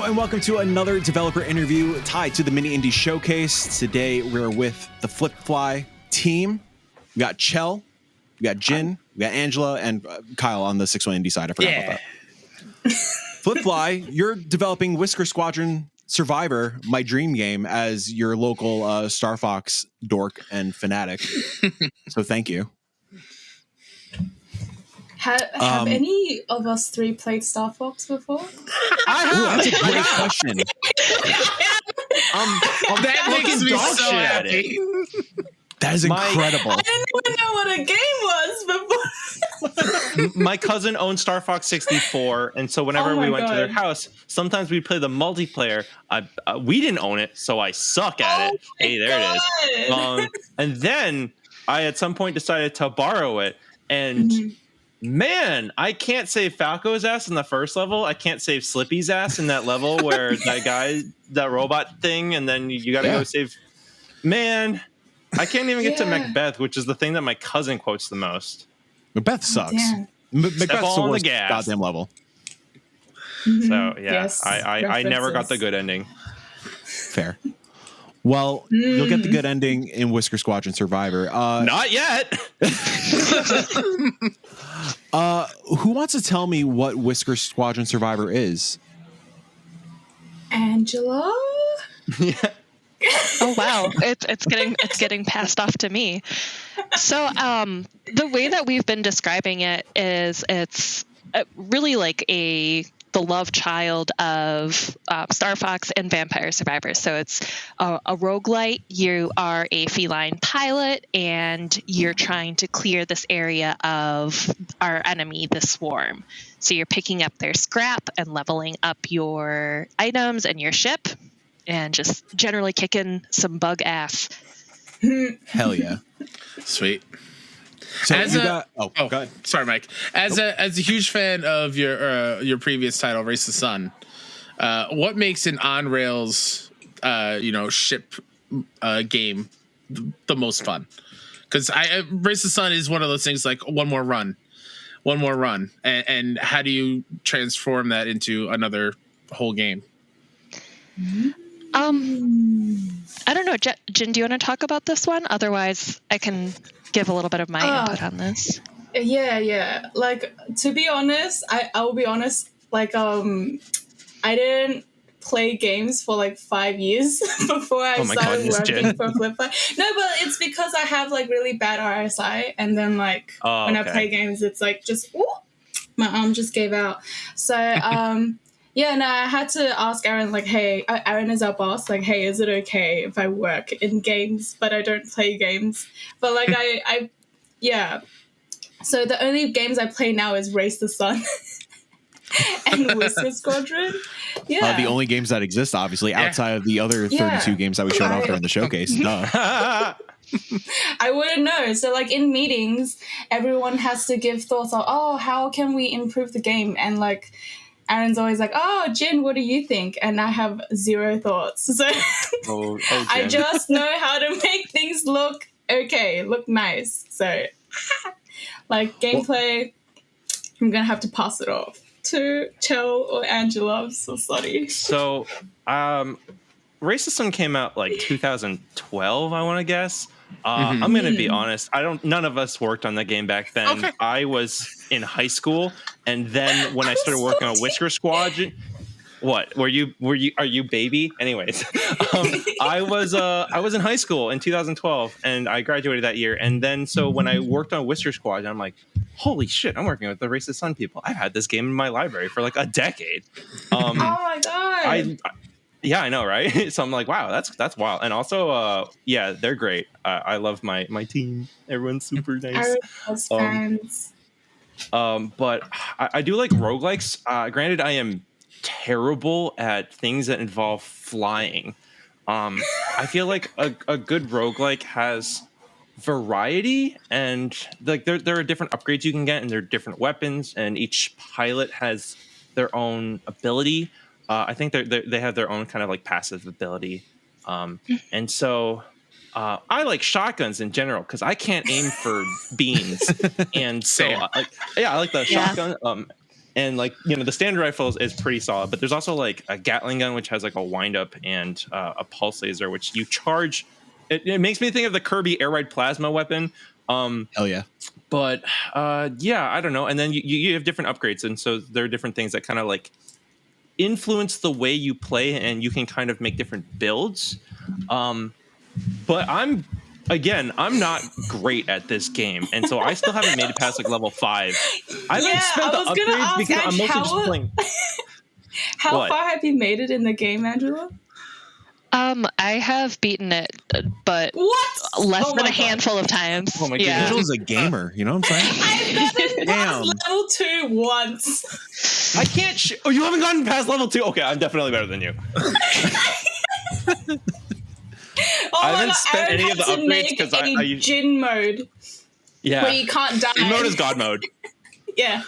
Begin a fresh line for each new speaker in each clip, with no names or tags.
and welcome to another developer interview tied to the Mini Indie Showcase. Today we're with the Flipfly team. We got Chell, we got Jin, we got Angela, and Kyle on the 6-1 Indie side. I forgot about that. Flipfly, you're developing Whisker Squadron Survivor, my dream game, as your local Star Fox dork and fanatic. So thank you.
Have any of us three played Star Fox before?
I have. That's a great question.
That makes me so happy.
That is incredible.
I didn't even know what a game was before.
My cousin owned Star Fox 64, and so whenever we went to their house, sometimes we'd play the multiplayer. We didn't own it, so I suck at it. Hey, there it is. And then I at some point decided to borrow it, and man, I can't save Falco's ass in the first level. I can't save Slippy's ass in that level where that robot thing, and then you got to go save. Man, I can't even get to Macbeth, which is the thing that my cousin quotes the most.
Macbeth sucks. Macbeth's the worst goddamn level.
So I never got the good ending.
Fair. Well, you'll get the good ending in Whisker Squadron Survivor.
Not yet.
Who wants to tell me what Whisker Squadron Survivor is?
Angela?
Oh wow, it's getting passed off to me. So the way that we've been describing it is it's really like the love child of Star Fox and Vampire Survivors. So it's a roguelite. You are a feline pilot, and you're trying to clear this area of our enemy, the Swarm. So you're picking up their scrap and leveling up your items and your ship, and just generally kicking some bug ass.
Hell yeah.
Sweet.
So go ahead.
Sorry, Mike. As a huge fan of your previous title, Race the Sun, what makes an on rails ship game the most fun? Because Race the Sun is one of those things like one more run, and how do you transform that into another whole game?
I don't know, Jin, do you want to talk about this one? Otherwise, I can give a little bit of my input on this.
Yeah. Like, to be honest, I will be honest, like, I didn't play games for like 5 years before I started working for Flipfly. No, but it's because I have like really bad RSI, and then like when I play games, it's like just, my arm just gave out. So, I had to ask Aaron, like, hey, Aaron is our boss. Like, hey, is it okay if I work in games, but I don't play games? But like, So the only games I play now is Race the Sun and Whisker Squadron. Yeah.
The only games that exist, obviously, outside of the other 32 games that we showed off during the showcase.
I wouldn't know. So like in meetings, everyone has to give thoughts on, how can we improve the game? And like, Aaron's always like, Jin, what do you think? And I have zero thoughts. So I just know how to make things look nice. So like gameplay, I'm going to have to pass it off to Chell or Angela. I'm so sorry.
So Race the Sun came out like 2012, I want to guess. I'm going to be honest. None of us worked on the game back then. Okay. I was in high school, and then when I started working on Whisker Squadron, are you baby? Anyways, I was in high school in 2012, and I graduated that year. And then so when I worked on Whisker Squadron, I'm like, holy shit, I'm working with the Race the Sun people. I've had this game in my library for like a decade.
Oh my god.
Yeah, I know, right? So I'm like, wow, that's wild. And also, they're great. I love my team. Everyone's super nice.
Fans.
But I do like roguelikes. Granted, I am terrible at things that involve flying. I feel like a good roguelike has variety, and like there are different upgrades you can get, and there are different weapons, and each pilot has their own ability. I think they have their own kind of like passive ability. And so I like shotguns in general because I can't aim for beans. And so, I like the shotgun. And like, you know, the standard rifle is pretty solid, but there's also like a Gatling gun, which has like a wind up and a pulse laser, which you charge. It makes me think of the Kirby air ride plasma weapon.
Hell yeah.
But yeah, I don't know. And then you have different upgrades. And so there are different things that kind of like influence the way you play, and you can kind of make different builds. But I'm not great at this game, and so I still haven't made it past like level 5. I haven't spent the upgrades because I'm mostly just playing.
How far have you made it in the game, Angela?
I have beaten it, but less than a handful of times.
Oh my god,
Angela's a gamer. You know what I'm saying?
I've gotten past level 2 once.
I can't. Oh, you haven't gotten past level 2? Okay, I'm definitely better than you. I haven't spent any of the upgrades because I use
Jin mode.
Yeah,
where you can't die.
Jin mode is God mode.
Yeah.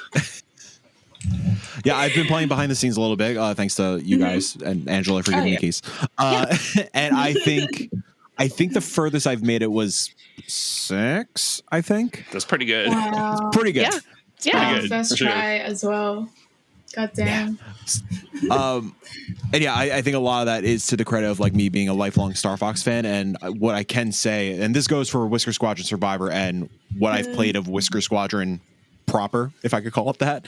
Yeah, I've been playing behind the scenes a little bit, thanks to you guys and Angela for giving me keys. And I think the furthest I've made it was 6. I think
that's pretty good.
Wow.
Pretty good.
Yeah.
Pretty good.
First try as well. God damn.
Yeah. And yeah, I think a lot of that is to the credit of like me being a lifelong Star Fox fan, and what I can say, and this goes for Whisker Squadron Survivor and what I've played of Whisker Squadron proper, if I could call it that,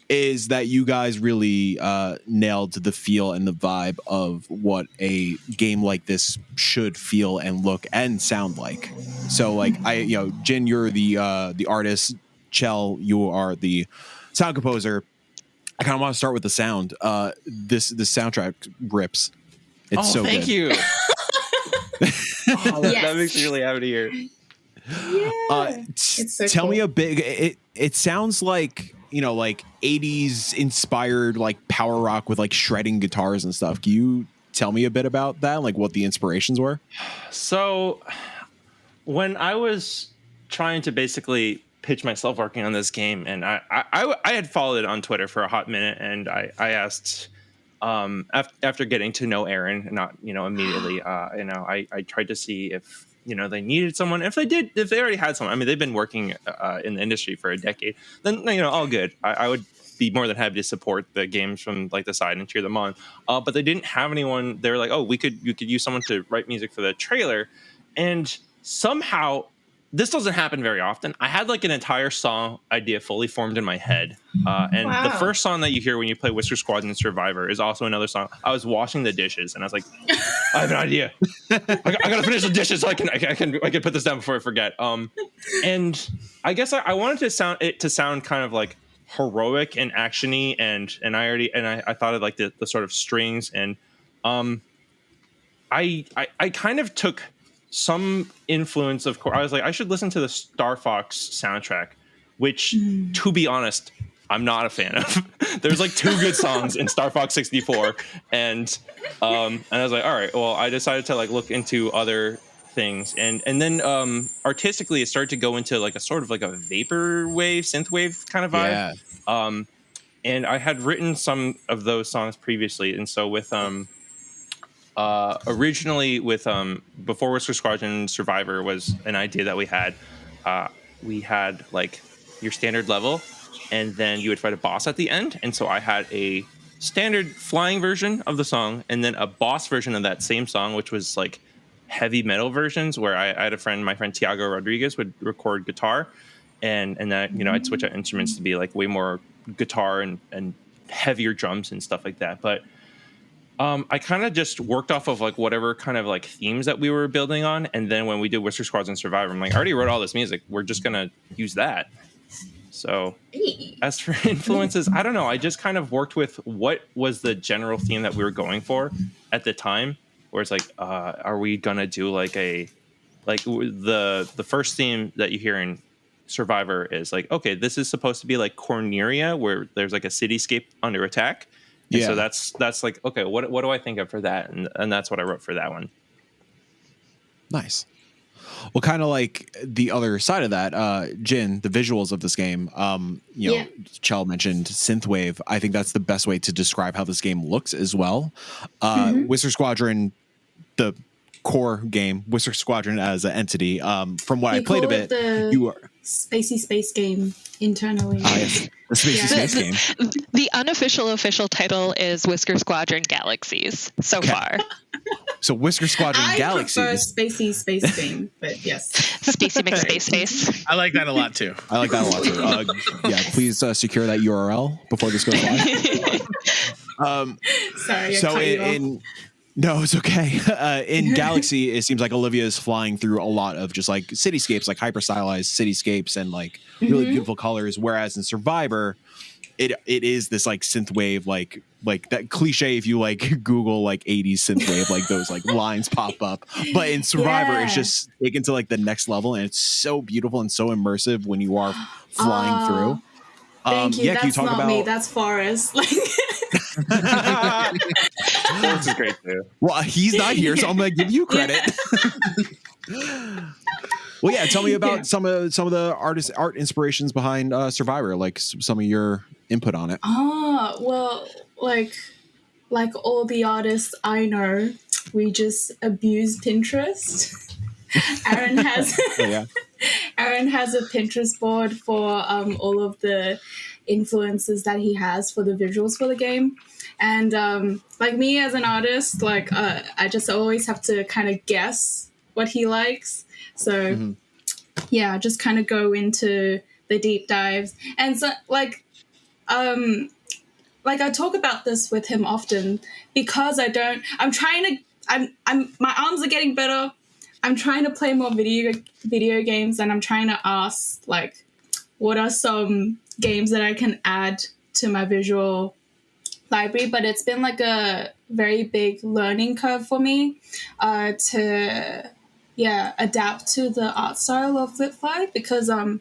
is that you guys really nailed the feel and the vibe of what a game like this should feel and look and sound like. So like Jin, you're the artist. Chell, you are the sound composer. I kind of want to start with the sound. This soundtrack rips. It's so
thank
good.
You. That makes me really happy to hear.
Yeah. It's so
tell
cool.
me a bit. It sounds like, you know, like 80s inspired like power rock with like shredding guitars and stuff. Can you tell me a bit about that? Like what the inspirations were?
So when I was trying to basically pitch myself working on this game, and I had followed it on Twitter for a hot minute, and I asked after getting to know Aaron, not immediately, I tried to see if they needed someone. If they already had someone, I mean, they've been working in the industry for a decade, then all good. I would be more than happy to support the games from like the side and cheer them on. But they didn't have anyone. They were like, oh, you could use someone to write music for the trailer, and somehow. This doesn't happen very often. I had like an entire song idea fully formed in my head. And the first song that you hear when you play Whisker Squadron Survivor is also another song. I was washing the dishes and I was like, I have an idea. I gotta finish the dishes so I can put this down before I forget. And I guess I wanted to sound kind of like heroic and actiony, and I thought of like the sort of strings, and I kind of took some influence. Of course, I was like, I should listen to the Star Fox soundtrack, which, to be honest, I'm not a fan of. There's like 2 good songs in Star Fox 64, and I was like, all right, well, I decided to like look into other things, and then artistically, it started to go into like a sort of like a vaporwave, synthwave kind of vibe. Yeah. And I had written some of those songs previously, and so with originally with before Whisker Squadron Survivor was an idea that we had like your standard level, and then you would fight a boss at the end. And so I had a standard flying version of the song, and then a boss version of that same song, which was like heavy metal versions, where I had my friend Tiago Rodriguez would record guitar, and that I'd switch out instruments to be like way more guitar and heavier drums and stuff like that. But I kind of just worked off of like whatever kind of like themes that we were building on. And then when we did Whisker Squadron Survivor, I'm like, I already wrote all this music. We're just going to use that. So as for influences, I don't know. I just kind of worked with what was the general theme that we were going for at the time, where it's like, are we going to do like the first theme that you hear in Survivor is like, okay, this is supposed to be like Corneria, where there's like a cityscape under attack. And so that's like, okay, what do I think of for that? And that's what I wrote for that one.
Nice. Well, kind of like the other side of that, Jin, the visuals of this game, Chell mentioned synthwave. I think that's the best way to describe how this game looks as well. Whisker Squadron, the core game, Whisker Squadron as an entity, from what I played of it, you are...
spacey space game internally.
Yes. The Spacey Space game.
The unofficial official title is Whisker Squadron Galaxies so far.
So Whisker Squadron Galaxies.
I prefer spacey space game, but yes.
Spacey McSpace.
I like that a lot too.
I like that a lot too. Yeah, please secure that URL before this goes live.
Sorry,
so
I cut you off.
No, it's okay. In Galaxy, it seems like Olivia is flying through a lot of just like cityscapes, like hyper stylized cityscapes and like really beautiful colors. Whereas in Survivor, it is this like synthwave, like that cliche. If you like Google like 80s synthwave, like those like lines pop up. But in Survivor, it's just taken to like the next level, and it's so beautiful and so immersive when you are flying through.
Thank you.
Yeah,
That's
can you talk
not
about
me. That's Forrest. Like.
Forrest is great too.
Well, he's not here, so I'm gonna give you credit. Well, yeah. Tell me about some of the art inspirations behind Survivor, like some of your input on it.
Well, like all the artists I know, we just abuse Pinterest. Aaron has Aaron has a Pinterest board for all of the influences that he has for the visuals for the game. And like me as an artist, like I just always have to kind of guess what he likes. So yeah, just kind of go into the deep dives. And so like I talk about this with him often because I'm my arms are getting better. I'm trying to play more video games, and I'm trying to ask like, what are some games that I can add to my visual library? But it's been like a very big learning curve for me to adapt to the art style of Flipfly, because I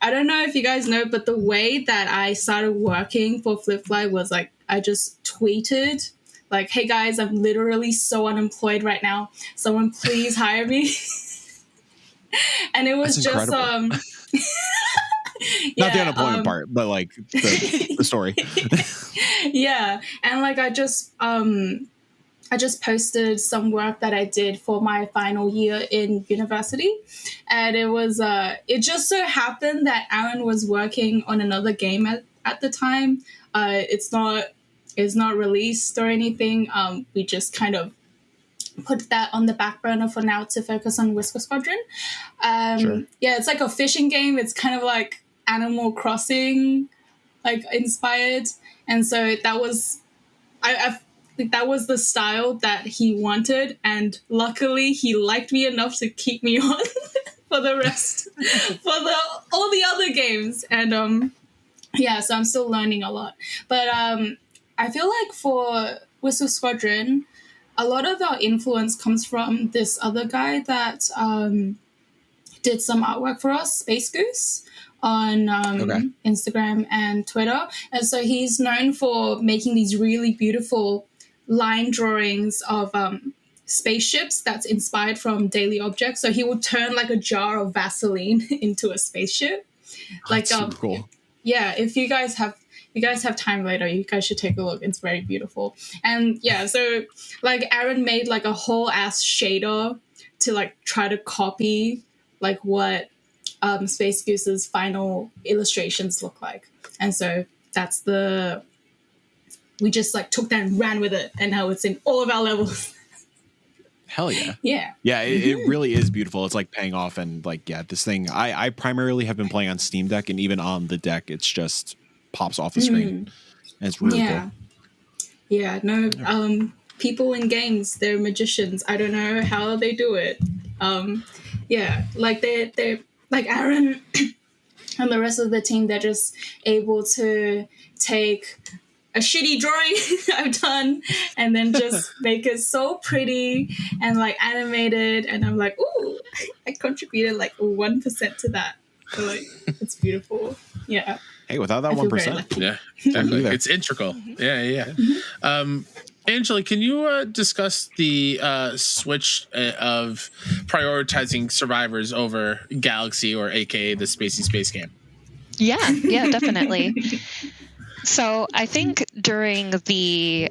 don't know if you guys know, but the way that I started working for Flipfly was like I just tweeted like, hey guys, I'm literally so unemployed right now. Someone please hire me. And it was just
not the unemployment part, but like the story.
Yeah. And like I just posted some work that I did for my final year in university. And it was it just so happened that Aaron was working on another game at the time. It's not released or anything. We just kind of put that on the back burner for now to focus on Whisker Squadron. Sure. Yeah, it's like a fishing game. It's kind of like Animal Crossing, like inspired. And so that was, I think that was the style that he wanted. And luckily he liked me enough to keep me on for the rest, all the other games. And yeah, so I'm still learning a lot. But I feel like for Whisker Squadron, a lot of our influence comes from this other guy that did some artwork for us, Space Goose, on Instagram and Twitter. And so he's known for making these really beautiful line drawings of spaceships that's inspired from daily objects. So he would turn like a jar of Vaseline into a spaceship.
That's super cool.
Yeah, if you guys have time later, you guys should take a look. It's very beautiful. And yeah, so like Aaron made like a whole ass shader to like try to copy like what Space Goose's final illustrations look like. And so we just like took that and ran with it, and now it's in all of our levels.
Hell yeah.
Yeah.
It really is beautiful. It's like paying off, and like, yeah, this thing, I primarily have been playing on Steam Deck, and even on the deck, it's just pops off the screen. And it's really cool.
Yeah, no, people in games, they're magicians. I don't know how they do it. Yeah, like they're like Aaron and the rest of the team, they're just able to take a shitty drawing I've done and then just make it so pretty and like animated, and I'm like, ooh, I contributed like 1% to that. So like, it's beautiful. Yeah.
Hey, without that 1%,
yeah, definitely. It's integral. Yeah. Angela, can you discuss the switch of prioritizing survivors over Galaxy, or AKA the Spacey Space game?
Yeah, definitely. So I think during the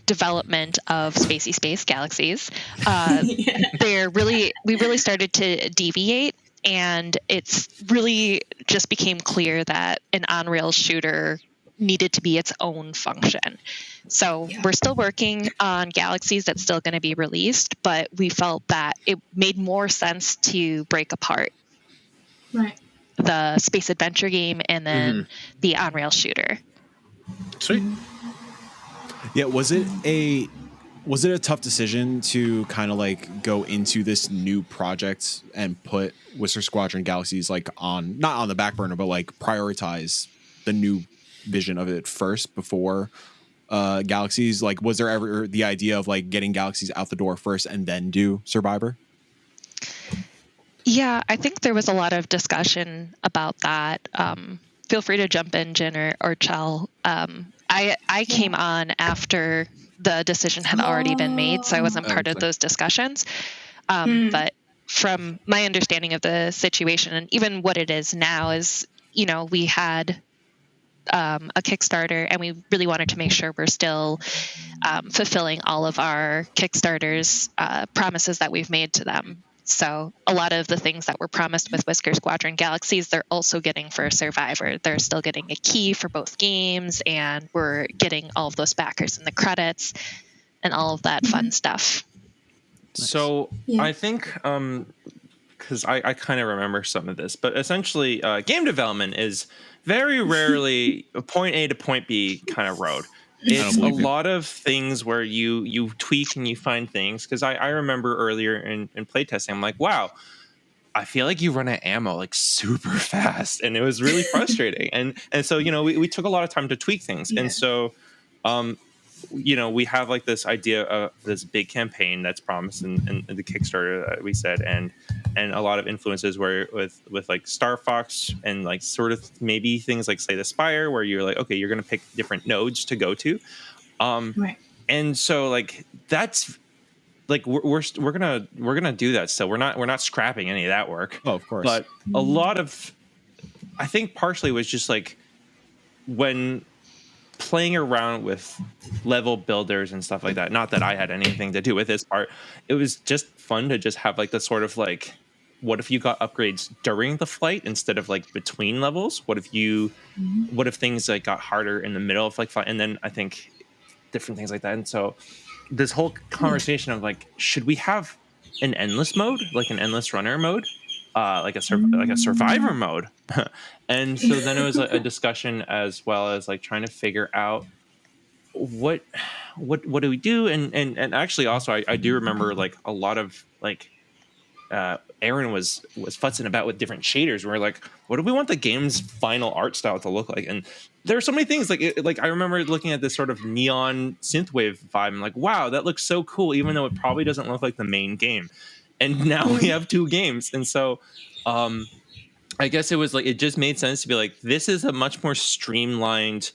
development of Spacey Space Galaxies, we really started to deviate And it's really just became clear that an on-rails shooter needed to be its own function. So we're still working on Galaxies that's still going to be released, but we felt that it made more sense to break apart the space adventure game and then the on-rails shooter.
Sweet.
Yeah, was it a tough decision to kind of like go into this new project and put Whisker Squadron Galaxies like not on the back burner, but like prioritize the new vision of it first before Galaxies? Like, was there ever the idea of like getting Galaxies out the door first and then do Survivor?
Yeah, I think there was a lot of discussion about that. Feel free to jump in, Jen or Chell. I came on after the decision had already been made, so I wasn't part of those discussions. But from my understanding of the situation and even what it is now is, we had a Kickstarter and we really wanted to make sure we're still fulfilling all of our Kickstarter's promises that we've made to them. So a lot of the things that were promised with Whisker Squadron Galaxies, they're also getting for Survivor. They're still getting a key for both games, and we're getting all of those backers in the credits and all of that fun stuff.
So I think, because I kind of remember some of this, but essentially game development is very rarely a point A to point B kind of road. It's a lot of things where you tweak and you find things. Because I remember earlier in playtesting, I'm like, wow, I feel like you run out of ammo like super fast, and it was really frustrating. And so we took a lot of time to tweak things, and so we have like this idea of this big campaign that's promised in the Kickstarter that we said, and a lot of influences where with like Star Fox and like sort of maybe things like Slay the Spire, where you're like, okay, you're gonna pick different nodes to go to, and so like that's like we're gonna do that still. We're not scrapping any of that work.
Oh, of course.
But a lot of, I think partially was just like when playing around with level builders and stuff like that. Not that I had anything to do with this part. It was just fun to just have like the sort of like, what if you got upgrades during the flight instead of like between levels? What if things like got harder in the middle of like flight? And then I think different things like that. And so this whole conversation of like, should we have an endless mode, like an endless runner mode, like a survivor mode? And so then it was a discussion as well as like trying to figure out what do we do? And actually also I do remember like a lot of like Aaron was futzing about with different shaders. We're like, what do we want the game's final art style to look like? And there are so many things like I remember looking at this sort of neon synthwave vibe. I'm like, wow, that looks so cool, even though it probably doesn't look like the main game. And now we have two games. And so I guess it was like, it just made sense to be like, this is a much more streamlined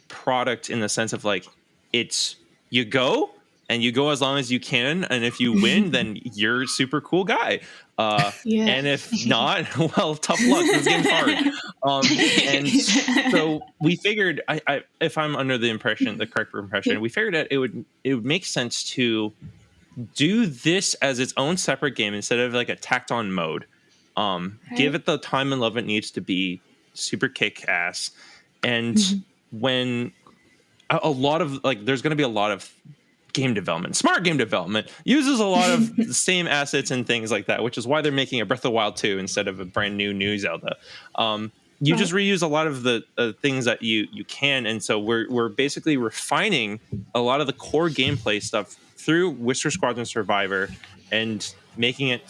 product in the sense of like, it's you go as long as you can. And if you win, then you're a super cool guy. And if not, well, tough luck. This game's hard. And so we figured, if I'm under the correct impression, we figured that it would make sense to do this as its own separate game instead of like a tacked on mode. Give it the time and love it needs to be, super kick ass. And when a lot of like, there's going to be a lot of game development, smart game development uses a lot of the same assets and things like that, which is why they're making a Breath of the Wild 2 instead of a brand new Zelda. You just reuse a lot of the things that you can. And so we're basically refining a lot of the core gameplay stuff through Whisker Squadron Survivor and making it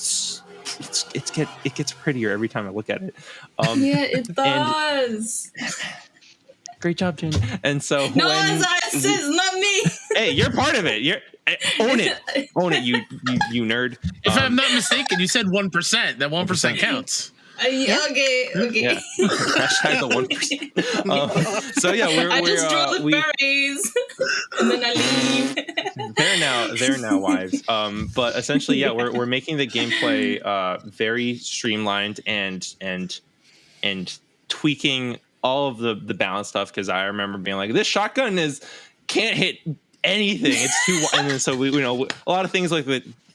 gets prettier every time I look at it.
It does.
Great job, Jen. And so
it's not me.
Hey, you're part of it. Own it, you nerd.
If I'm not mistaken, you said 1%. That 1% counts.
Okay.
Yeah. Hashtag the 1%. So yeah,
I just draw the berries and then I leave.
They're now wives. But essentially, yeah, we're making the gameplay very streamlined and tweaking all of the balance stuff, because I remember being like, this shotgun can't hit anything. It's too, and then so we a lot of things like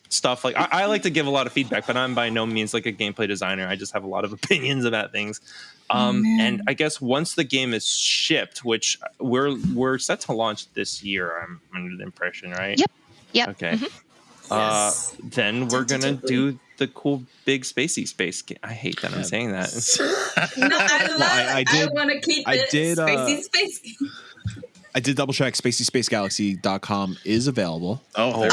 stuff. Like I like to give a lot of feedback, but I'm by no means like a gameplay designer. I just have a lot of opinions about things. And I guess once the game is shipped, which we're set to launch this year, I'm under the impression, right?
Yep.
Okay.
Yes.
Then we're gonna do the cool big space game. I hate that I'm saying that.
No, I love it. I want to keep it spacey.
I did double check. SpaceySpaceGalaxy.com is available.
Oh,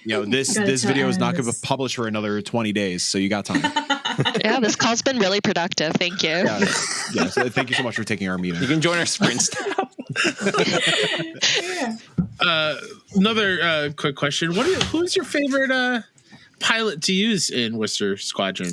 this video is not going to be published for another 20 days, so you got time.
Yeah, this call's been really productive. Thank you.
Yeah, so thank you so much for taking our meeting.
You can join our sprint staff.
Another quick question: who's your favorite pilot to use in Whisker Squadron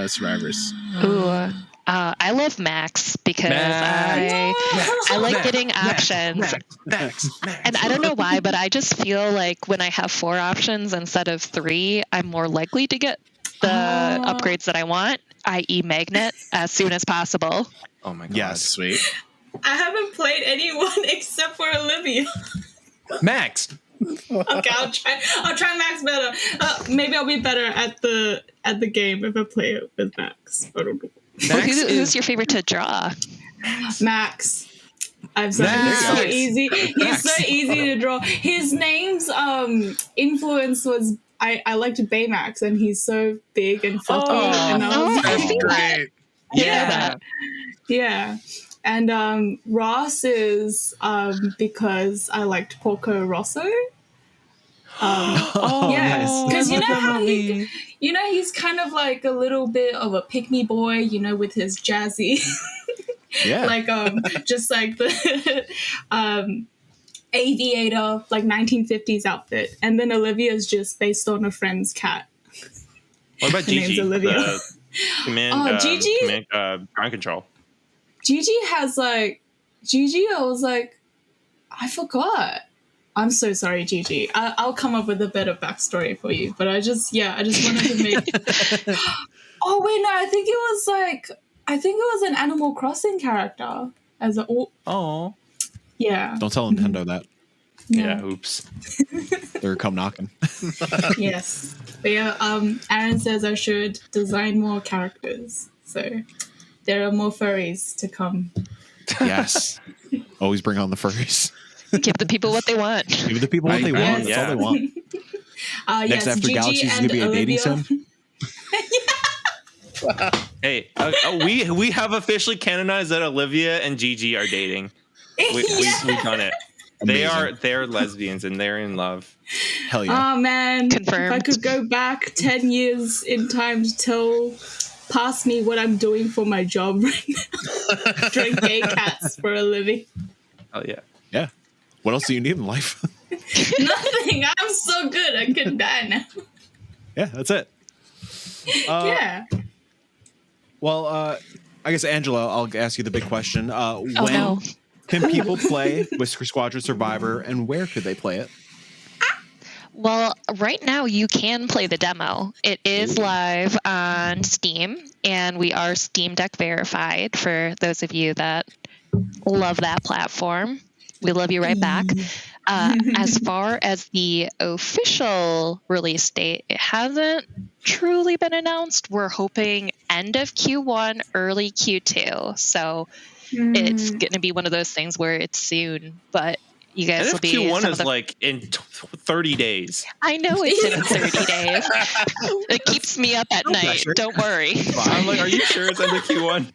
Survivors?
Ooh. I love Max because I like getting options.
Max.
And I don't know why, but I just feel like when I have 4 options instead of 3, I'm more likely to get the upgrades that I want, i.e. magnet, as soon as possible.
Oh my god.
Yes.
Sweet.
I haven't played anyone except for Olivia.
Max.
Okay, I'll try Max better. Maybe I'll be better at the game if I play it with Max. I don't know.
Who's your favorite to draw?
Max. I'm sorry. He's so easy. He's so easy to draw. His name's influence was I liked Baymax, and he's so big and fluffy. And I was
that's great.
Yeah. And Ross is because I liked Porco Rosso.
Nice.
Because you know how he's kind of like a little bit of a pick-me boy, with his jazzy, like just like the aviator, like 1950s outfit, and then Olivia's just based on a friend's cat.
What about Gigi?
Olivia.
Gigi, ground control.
Gigi has Gigi. I was like, I forgot. I'm so sorry, Gigi. I'll come up with a better backstory for you. But I just wanted to make. Oh wait, no. I think it was an Animal Crossing character as a.
Oh.
Yeah.
Don't tell Nintendo that.
Yeah. Oops.
They're come knocking.
Yes. But yeah. Aaron says I should design more characters. So there are more furries to come.
Yes. Always bring on the furries.
Give the people what they want.
Give the people what they want. That's all they want. Next after
Gigi
Galaxies is going to be a dating sim.
Hey, we have officially canonized that Olivia and Gigi are dating. We've done it.
Amazing.
They're lesbians and they're in love.
Hell yeah.
Oh man.
Confirmed.
If I could go back 10 years in time to tell past me what I'm doing for my job right now. Drawing gay cats for a living.
Oh yeah.
Yeah. What else do you need in life?
Nothing. I'm so good. I could die now.
Yeah, that's it.
Yeah.
Well, I guess, Angela, I'll ask you the big question.
No.
Can people play Whisker Squadron Survivor, and where could they play it?
Well, right now you can play the demo. It is live on Steam, and we are Steam Deck verified for those of you that love that platform. We love you right back. As far as the official release date, it hasn't truly been announced. We're hoping end of Q1, early Q2. So it's going to be one of those things where it's soon, but you guys will be.
Q1 is like in 30 days.
I know it's in 30 days. It keeps me up at night.
Pressure.
Don't worry.
I'm like, are you sure it's under Q1?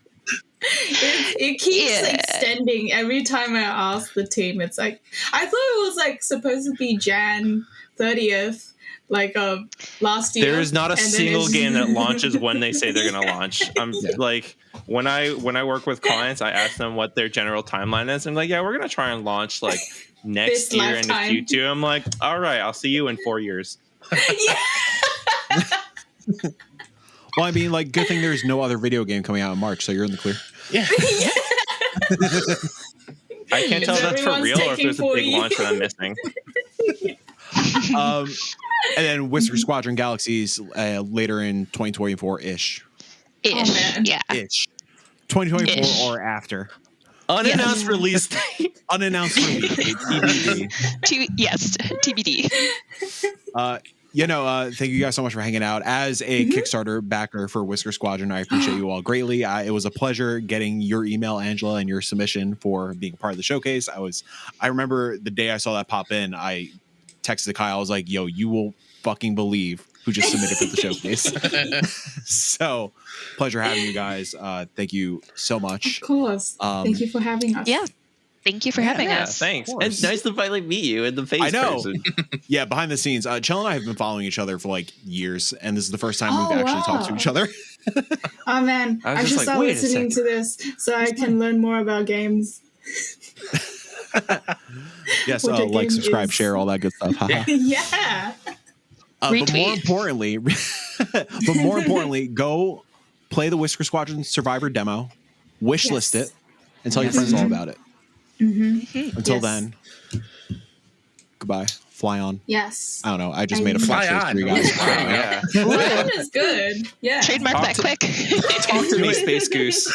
It keeps extending every time I ask the team. It's like I thought it was like supposed to be Jan 30th, like last year.
There is not a single game that launches when they say they're going to launch. I'm like, when I work with clients, I ask them what their general timeline is. I'm like, yeah, we're going to try and launch like next year into Q2. I'm like, all right, I'll see you in 4 years.
Well, I mean, like, good thing there's no other video game coming out in March, so you're in the clear.
Yeah.
I can't tell if that's for real or if there's a big launch that I'm missing.
And then Whisker Squadron Galaxies later in 2024-ish.
Ish.
Oh, man.
Yeah.
Ish. 2024 or after.
Unannounced release date.
Unannounced release date. TBD.
Yes, TBD.
Thank you guys so much for hanging out. As a Kickstarter backer for Whisker Squadron, I appreciate you all greatly. It was a pleasure getting your email, Angela, and your submission for being part of the showcase. I remember the day I saw that pop in, I texted Kyle. I was like, yo, you will fucking believe who just submitted for the showcase. So pleasure having you guys. Thank you so much.
Of course. Thank you for having us.
Yeah. Thank you for having us.
Thanks.
And nice to finally meet you in the face.
I know.
Person.
Yeah, behind the scenes. Chell and I have been following each other for like years, and this is the first time we've actually talked to each other.
Oh man, I should start listening to this so I can learn more about games.
Yes, like, subscribe, share, all that good stuff.
Yeah.
But more importantly, go play the Whisker Squadron Survivor demo, wishlist it, and tell your friends all about it. Until then, goodbye. Fly on.
Yes.
I don't know. I just made a flash face for you guys.
Yeah. Fly on is good. Yeah.
Trademark that quick.
Talk to me, Space Goose.